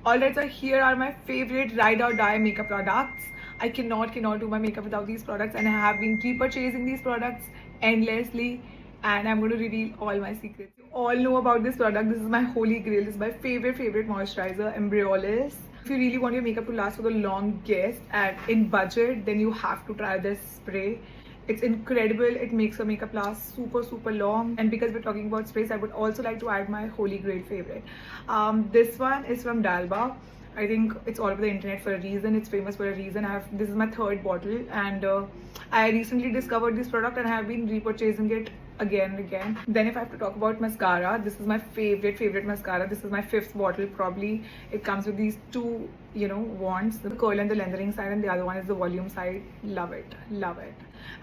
Alright, so here are my favorite ride or die makeup products. I cannot do my makeup without these products, and I have been repurchasing these products endlessly, and I'm going to reveal all my secrets. You all know about this product. This is my holy grail. This is my favorite moisturizer, Embryolisse. If you really want your makeup to last for the longest and in budget, then you have to try this spray. It's incredible. It makes your makeup last super long. And because we're talking about sprays, I would also like to add my holy grail favorite. This one is from Dalba. I think it's all over the internet for a reason. It's famous for a reason. This is my third bottle, and I recently discovered this product and I have been repurchasing it again and again. Then if I have to talk about mascara, this is my favorite mascara. This is my fifth bottle probably. It comes with these two, wands, the curl and the lengthening side, and the other one is the volume side. Love it.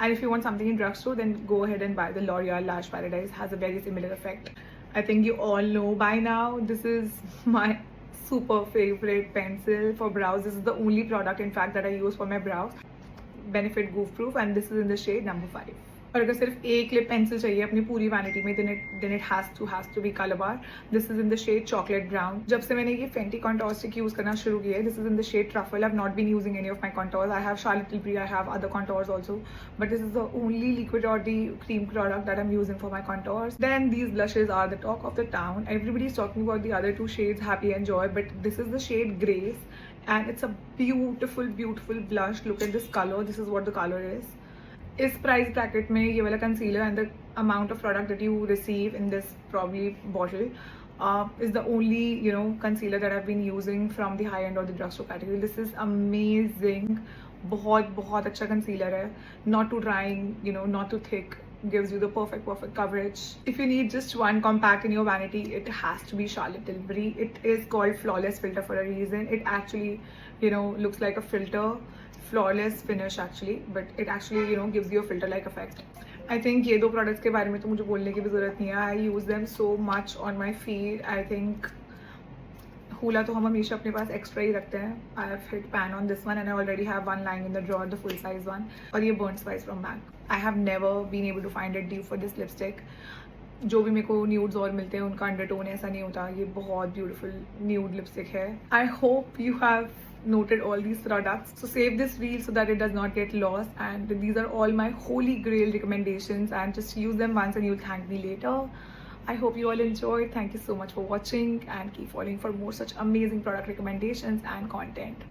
And if you want something in drugstore, then go ahead and buy the L'Oreal Lash Paradise. Has a very similar effect. I think you all know by now, this is my super favorite pencil for brows. This is the only product in fact that I use for my brows. Benefit Goof Proof, and this is in the shade number 5. और अगर सिर्फ एक lip pencil चाहिए अपनी पूरी vanity में, then it has to be Color Bar. This is in the shade chocolate brown. जब से मैंने ये Fenty contour stick use करना शुरू किया है, this is in the shade truffle. I've not been using any of my contours. I have Charlotte Tilbury, I have other contours also, but this is the only liquid or the cream product that I'm using for my contours. Then these blushes are the talk of the town. Everybody's talking about the other two shades, Happy and Joy, but this is the shade Grace, and it's a beautiful blush. Look at this color. This is what the color is. इस price bracket में ये वाला concealer and the amount of product that you receive in this probably bottle is the only concealer that I've been using from the high end or the drugstore category. This is amazing. बहुत अच्छा concealer है. Not too drying, not too thick. Gives you the perfect coverage. If you need just one compact in your vanity, it has to be Charlotte Tilbury. It is called Flawless Filter for a reason. It actually looks like a filter, flawless finish actually, but it actually gives you a filter like effect. I think ये दो products के बारे में तो मुझे बोलने की भी ज़रूरत नहीं है. I use them so much on my feet. I think हूला तो हम हमेशा अपने पास एक्स्ट्रा ही रखते हैं. I have hit pan on this one and I already have one lying in the drawer, the full size one. और ये Burnt Spice from MAC. I have never been able to find a dupe for this lipstick. जो भी मेरे को nudes और मिलते हैं उनका अंडरटोन ऐसा नहीं होता. ये बहुत ब्यूटीफुल न्यूड लिपस्टिक है. I hope you have noted all these products, so save this reel so that it does not get lost, and these are all my holy grail recommendations, and just use them once and you'll thank me later. I hope you all enjoyed. Thank you so much for watching, and keep following for more such amazing product recommendations and content.